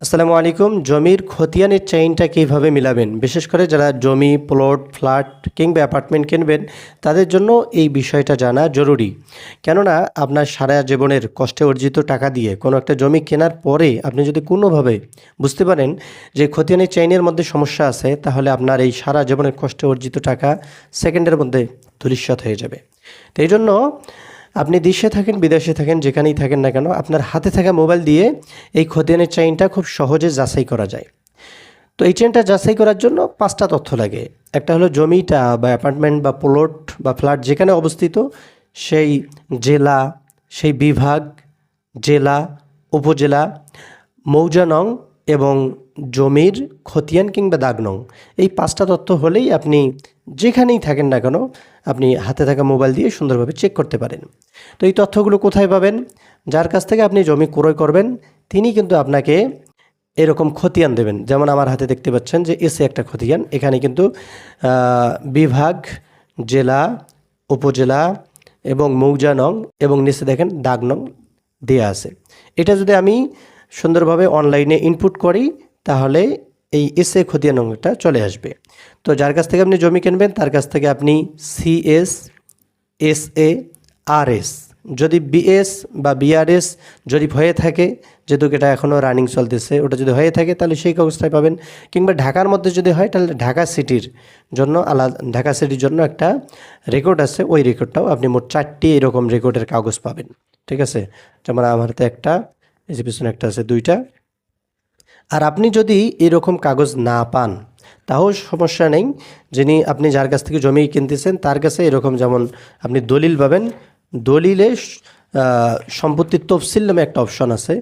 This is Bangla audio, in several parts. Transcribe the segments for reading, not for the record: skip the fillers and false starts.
আসসালামু আলাইকুম। জমির খতিয়ানের চেইনটা কীভাবে মিলাবেন, বিশেষ করে যারা জমি, প্লট, ফ্ল্যাট কিংবা অ্যাপার্টমেন্ট কিনবেন তাদের জন্য এই বিষয়টা জানা জরুরি। কেননা আপনার সারা জীবনের কষ্টে অর্জিত টাকা দিয়ে কোনো একটা জমি কেনার পরে আপনি যদি কোনোভাবে বুঝতে পারেন যে খতিয়ানের চেইনের মধ্যে সমস্যা আছে, তাহলে আপনার এই সারা জীবনের কষ্টে অর্জিত টাকা সেকেন্ডের মধ্যে ধূলিসাৎ হয়ে যাবে। তো এই জন্য আপনি দেশে থাকেন, বিদেশে থাকেন, যেখানেই থাকেন না কেন, আপনার হাতে থাকা মোবাইল দিয়ে এই খতিয়ানের চেইনটা খুব সহজে যাচাই করা যায়। তো এই চেইনটা যাচাই করার জন্য 5টা তথ্য লাগে। একটা হলো জমিটা বা অ্যাপার্টমেন্ট বা প্লট বা ফ্ল্যাট যেখানে অবস্থিত সেই জেলা, সেই বিভাগ, জেলা, উপজেলা, মৌজা নং এবং জমির খতিয়ান কিংবা দাগ নং। এই 5টা তথ্য হলেই আপনি যেখানেই থাকেন না কেন আপনি হাতে থাকা মোবাইল দিয়ে সুন্দরভাবে চেক করতে পারেন। তো এই তথ্যগুলো কোথায় পাবেন? যার কাছ থেকে আপনি জমি ক্রয় করবেন তিনি কিন্তু আপনাকে এরকম খতিয়ান দেবেন। যেমন আমার হাতে দেখতে পাচ্ছেন যে এসে একটা খতিয়ান, এখানে কিন্তু বিভাগ, জেলা, উপজেলা এবং মৌজা নং এবং নিচে দেখেন দাগ নং দেয়া আছে। এটা যদি আমি সুন্দরভাবে অনলাইনে ইনপুট করি তাহলে এই এসে খতিয়ান নংটা চলে আসবে। তো যার কাছ থেকে আপনি জমি কিনবেন তার কাছ থেকে আপনি সিএস, এসএ, আরএস, যদি বিএস বা বিআরএস জরিপ হয়ে থাকে, যেহেতু এটা এখনও রানিং চলতেছে, ওটা যদি হয়ে থাকে তাহলে সেই কাগজটাই পাবেন। কিংবা ঢাকার মধ্যে যদি হয় তাহলে ঢাকা সিটির জন্য আলাদা, ঢাকা সিটির জন্য একটা রেকর্ড আছে, ওই রেকর্ডটাও আপনি মোট 4টি এরকম রেকর্ডের কাগজ পাবেন। ঠিক আছে, যেমন আমার হাতে একটা, এই যে পিছনে একটা আছে, 2টা। আর আপনি যদি এরকম কাগজ না পান তাও সমস্যা নেই। আপনি যার কাছ থেকে জমি কিনতেছেন তার কাছে এরকম যেমন আপনি দলিল পাবেন, দলিলে সম্পত্তির তফসিল নামে একটা অপশন আছে।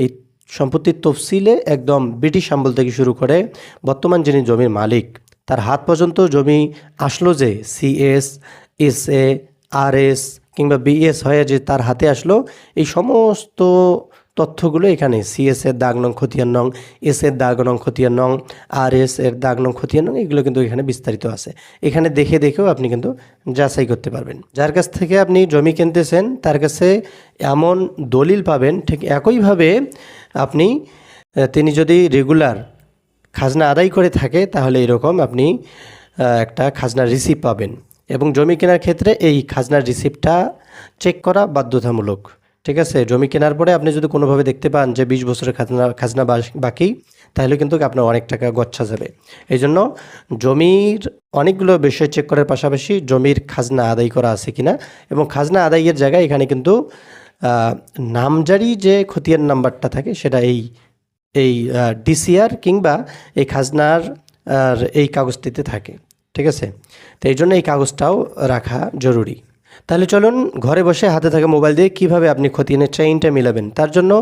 এই সম্পত্তির তফসিলে একদম ব্রিটিশ আমল থেকে শুরু করে বর্তমান যিনি জমির মালিক তার হাত পর্যন্ত জমি আসলো, যে সিএস, এসএ, আরএস কিংবা বিএস হয়ে যে তার হাতে আসলো, এই সমস্ত তথ্যগুলো এখানে সিএস এর দাগ নং খতিয়ান নং, এস এর দাগ নং খতিয়ান নং, আর এস এর দাগ নং খতিয়ান নং, এগুলো কিন্তু এখানে বিস্তারিত আছে। এখানে দেখেও আপনি কিন্তু যাচাই করতে পারবেন। যার কাছ থেকে আপনি জমি কিনতেছেন তার কাছে এমন দলিল পাবেন, ঠিক একইভাবে আপনি তিনি যদি রেগুলার খাজনা আদায় করে থাকে তাহলে এরকম আপনি একটা খাজনার রিসিপ্ট পাবেন। এবং জমি কেনার ক্ষেত্রে এই খাজনার রিসিপ্টটা চেক করা বাধ্যতামূলক। ঠিক আছে, জমি কেনার পরে আপনি যদি কোনোভাবে দেখতে পান যে 20 বছরের খাজনা বাকি, তাহলে কিন্তু আপনার অনেক টাকা গচ্ছা যাবে। এই জন্য জমির অনেকগুলো বিষয় চেক করার পাশাপাশি জমির খাজনা আদায় করা আছে কিনা, এবং খাজনা আদায়ের জায়গায় এখানে কিন্তু নামজারি যে খতিয়ান নাম্বারটা থাকে সেটা এই ডিসিআর কিংবা এই খাজনার এই কাগজটিতে থাকে। ঠিক আছে, তো এই জন্য এই কাগজটাও রাখা জরুরি। তাহলে চলুন ঘরে বসে হাতে থাকা মোবাইল দিয়ে কিভাবে আপনি খতিয়ানের চেইনটা মিলাবেন। তার জন্য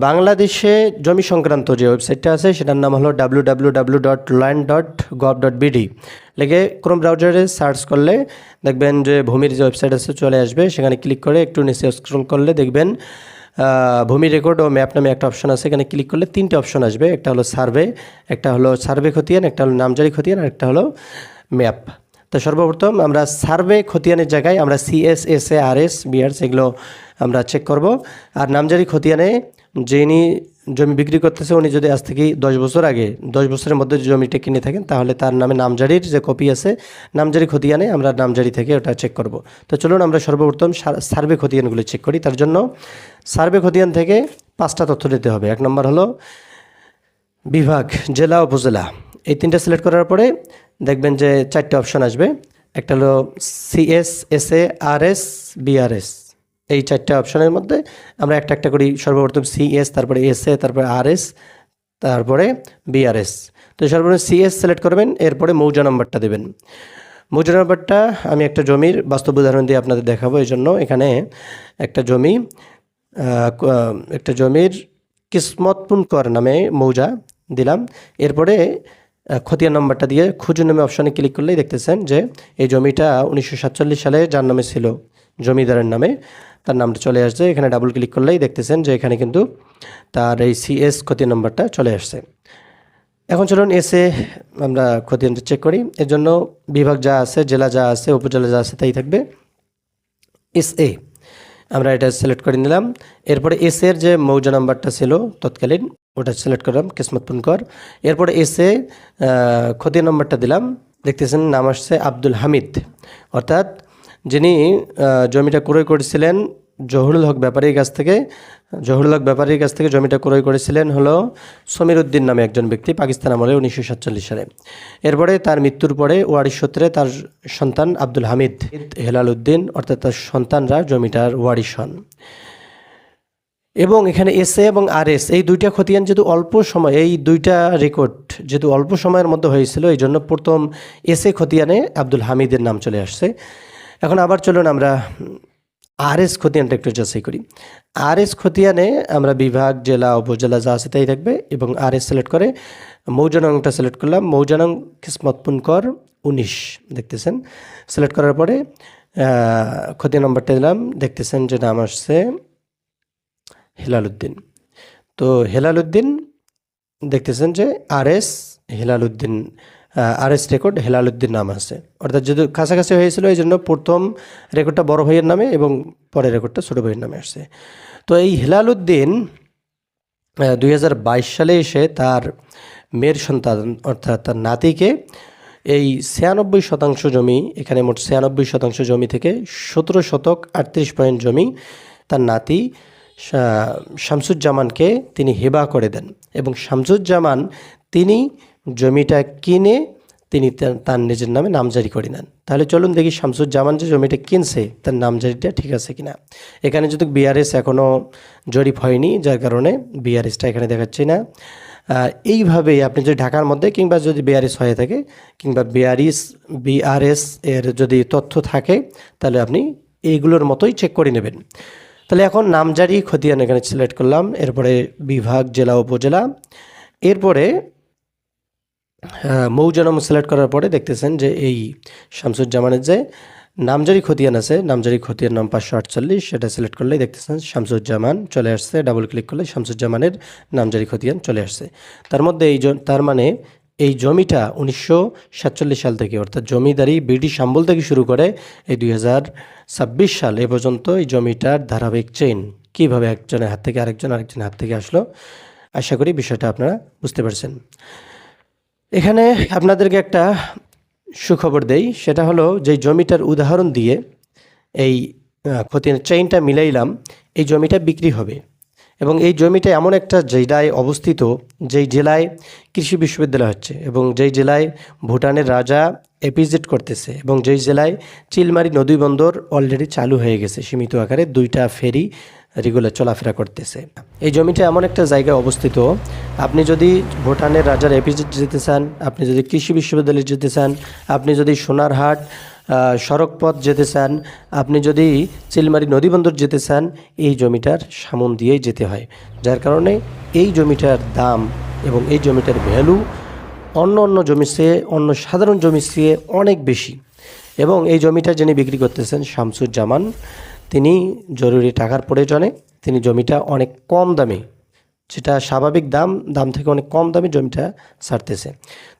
বাংলাদেশে জমি সংক্রান্ত যে ওয়েবসাইটটা আছে সেটার নাম হলো www.land.gov.bd। লেগে ক্রোম ব্রাউজারে সার্চ করলে দেখবেন যে ভূমির যে ওয়েবসাইট আছে চলে আসবে। সেখানে ক্লিক করে একটু নিচে স্ক্রল করলে দেখবেন ভূমি রেকর্ড ও ম্যাপ নামে একটা অপশন আছে। এখানে ক্লিক করলে 3টে অপশন আসবে, একটা হলো সার্ভে, একটা হলো সার্ভে খতিয়ান, একটা হলো নামজারি খতিয়ান, আর একটা হলো ম্যাপ। তো সর্বপ্রথম আমরা সার্ভে খতিয়ানের জায়গায় আমরা সিএস, এসএ, আরএস, বিআরএস এগুলো আমরা চেক করব। আর নামজারি খতিয়ানে যিনি জমি বিক্রি করতেছে উনি যদি আজ থেকে 10 বছর আগে 10 বছরের মধ্যে জমিটা কিনে থাকেন তাহলে তার নামে নামজারির যে কপি আছে নামজারি খতিয়ানে আমরা নামজারি থেকে ওটা চেক করব। তো চলুন আমরা সর্বপ্রথম সার্ভে খতিয়ানগুলো চেক করি। তার জন্য সার্ভে খতিয়ান থেকে 5টা তথ্য দিতে হবে। 1 নম্বর হলো বিভাগ, জেলা, উপজেলা। এই 3টা সিলেক্ট করার পরে দেখবেন যে 4টে অপশন আসবে। একটা হলো সিএস, এসএ, আরএস, বিআরএস। এই 4টে অপশনের মধ্যে আমরা একটা করি। সর্বপ্রথম সিএস, তারপরে এসএ, তারপরে আরএস, তারপরে বিআরএস। তো সর্বপ্রথম সিএস সিলেক্ট করবেন, এরপরে মৌজা নম্বরটা দেবেন। মৌজা নম্বরটা আমি একটা জমির বাস্তব উদাহরণ দিয়ে আপনাদের দেখাবো। এই জন্য এখানে একটা জমির কিসমতপুনকর নামে মৌজা দিলাম। এরপরে খতিয়ান নম্বরটা দিয়ে খুঁজুন নামে অপশানে ক্লিক করলেই দেখতেছেন যে এই জমিটা 1947 সালে যার নামে ছিল, জমিদারের নামে, তার নামটা চলে আসছে। এখানে ডাবল ক্লিক করলেই দেখতেছেন যে এখানে কিন্তু তার এই সিএস খতিয়ান নম্বরটা চলে আসছে। এখন চলুন এসে আমরা খতিয়ানটা চেক করি। এর জন্য বিভাগ যা আছে, জেলা যা আছে, উপজেলা যা আছে তাই থাকবে। এসএ আমরা এটা সিলেক্ট করে নিলাম। এরপরে এস এর যে মৌজা নাম্বারটা ছিল তৎকালীন ওটা সিলেক্ট করলাম, কিসমত পুনকর। এরপরে এসে খতিয়ান নম্বরটা দিলাম, দেখতেছেন নাম আসছে আব্দুল হামিদ, অর্থাৎ যিনি জমিটা ক্রয় করেছিলেন জহুরুল হক ব্যাপারীর কাছ থেকে। জহুরুল হক ব্যাপারীর কাছ থেকে জমিটা ক্রয় করেছিলেন হলো সমীর উদ্দিন নামে একজন ব্যক্তি, পাকিস্তান আমলে 1947 সালে। এরপরে তার মৃত্যুর পরে ওয়ারিশ সূত্রে তার সন্তান আব্দুল হামিদ হেলাল উদ্দিন, অর্থাৎ তার সন্তানরা জমিটার ওয়ারিশ হন। এবং এখানে এসএ এবং আরএস এই দুইটা খতিয়ান যেহেতু অল্প সময়, এই দুইটা রেকর্ড যেহেতু অল্প সময়ের মধ্যে হয়েছিল, এই জন্য প্রথম এসএ খতিয়ানে আব্দুল হামিদের নাম চলে আসছে। এখন আবার চলুন আমরা আরএস খতিয়ানটা একটু যাচাই করি। আরএস খতিয়ানে আমরা বিভাগ, জেলা, উপজেলা যা আছে তাই থাকবে, এবং আরএস সিলেক্ট করে মৌজা নংটা সিলেক্ট করলাম। মৌজা নং কিসমত পুনকর 19 দেখতেছেন। সিলেক্ট করার পরে খতিয়ান নম্বরটা দিলাম, দেখতেছেন যে নাম আসছে হেলাল উদ্দিন। তো হেলাল উদ্দিন দেখতেছেন যে RS Helal Uddin, RS record Helal Uddin নাম আছে, অর্থাৎ যদি কাছাকাছি হয়েছিল এই জন্য প্রথম রেকর্ডটা বড় ভাইয়ের নামে এবং পরের রেকর্ডটা ছোটো ভাইয়ের নামে আসছে। তো এই হেলাল উদ্দিন 2022 সালে এসে তার মেয়ের সন্তান অর্থাৎ তার নাতিকে এই 96% জমি, এখানে মোট 96% জমি থেকে 17 শতক 38 পয়েন্ট জমি তার নাতি শামসুজ্জামানকে তিনি হেবা করে দেন, এবং শামসুজ্জামান তিনি জমিটা কিনে তিনি তার নিজের নামে নামজারি করে নেন। তাহলে চলুন দেখি শামসুজ্জামান যে জমিটা কিনছে তার নামজারিটা ঠিক আছে কিনা। এখানে যদি বিআরএস এখনও জরিপ হয়নি, যার কারণে বিআরএসটা এখানে দেখাচ্ছি না। এইভাবেই আপনি যদি ঢাকার মধ্যে কিংবা যদি বিআরএস হয়ে থাকে কিংবা বিআরএস এর যদি তথ্য থাকে তাহলে আপনি এইগুলোর মতোই চেক করে নেবেন। তাহলে এখন নামজারি খতিয়ান এখানে সিলেক্ট করলাম, এরপরে বিভাগ, জেলা, উপজেলা, এরপরে মৌজা নাম সিলেক্ট করার পরে দেখতেছেন যে এই শামসুজ্জামানের যে নামজারি খতিয়ান আছে, নামজারি খতিয়ান নাম 548, সেটা সিলেক্ট করলেই দেখতেছেন শামসুজ্জামান চলে আসছে। ডাবল ক্লিক করলে শামসুজ্জামানের নামজারি খতিয়ান চলে আসছে। তার মধ্যে তার মানে এই জমিটা 1947 সাল থেকে, অর্থাৎ জমিদারি ব্রিটিশ আমল থেকে শুরু করে এই 2026 সাল এ পর্যন্ত এই জমিটার ধারাবাহিক চেইন কীভাবে একজনের হাত থেকে আরেকজনের হাত থেকে আসলো, আশা করি বিষয়টা আপনারা বুঝতে পারছেন। এখানে আপনাদেরকে একটা সুখবর দেই, সেটা হলো যে জমিটার উদাহরণ দিয়ে এই খতিয়ান চেইনটা মিলাইলাম, এই জমিটা বিক্রি হবে, এবং এই জমিটা এমন একটা জেলায় অবস্থিত যেই জেলায় কৃষি বিশ্ববিদ্যালয় হচ্ছে, এবং যেই জেলায় ভুটানের রাজা এপিজেড করতেছে, এবং যেই জেলায় চিলমারি নদী বন্দর অলরেডি চালু হয়ে গেছে, সীমিত আকারে 2টা ফেরি রেগুলার চলাফেরা করতেছে। এই জমিটা এমন একটা জায়গায় অবস্থিত, আপনি যদি ভুটানের রাজার এপিজেড যেতে চান, আপনি যদি কৃষি বিশ্ববিদ্যালয়ে যেতে চান, আপনি যদি সোনারহাট সড়ক পথ যেতে চান, আপনি যদি চিলমারি নদীবন্দর যেতে চান, এই জমিটার সামন দিয়েই যেতে হয়। যার কারণে এই জমিটার দাম এবং এই জমিটার ভ্যালু অন্য জমির চেয়ে, অন্য সাধারণ জমির চেয়ে অনেক বেশি। এবং এই জমিটা যিনি বিক্রি করতেছেন শামসুজ্জামান, তিনি জরুরি টাকার প্রয়োজনে তিনি জমিটা অনেক কম দামে, যেটা স্বাভাবিক দাম থেকে অনেক কম দামে জমিটা ছাড়তেছে।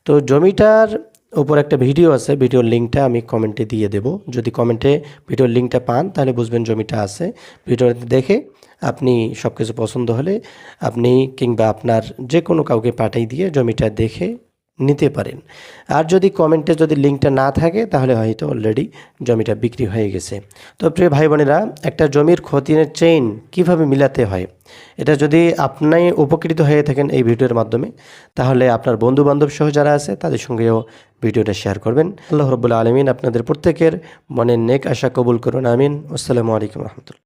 তো জমিটার উপর একটা ভিডিও আছে, ভিডিওর লিঙ্কটা আমি কমেন্টে দিয়ে দেব। যদি কমেন্টে ভিডিওর লিঙ্কটা পান তাহলে বুঝবেন জমিটা আছে। ভিডিওতে দেখে আপনি সব কিছু পছন্দ হলে আপনি কিংবা আপনার যে কোনো কাউকে পাঠিয়ে দিয়ে জমিটা দেখে নিতে পারেন। আর যদি কমেন্টে যদি লিঙ্কটা না থাকে তাহলে হয়তো অলরেডি জমিটা বিক্রি হয়ে গেছে। তো প্রিয় ভাই বোনেরা, একটা জমির খতিয়ানের চেইন কিভাবে মিলাতে হয়, এটা যদি আপনি উপকৃত হয়ে থাকেন এই ভিডিওর মাধ্যমে, তাহলে আপনার বন্ধু বান্ধব সহ যারা আছে তাদের সঙ্গেও ভিডিওটা শেয়ার করবেন। আল্লাহ রাব্বুল আলামিন আপনাদের প্রত্যেকের মনের নেক আশা কবুল করুন, আমিন। আসসালামু আলাইকুম রহমতুল্লাহ।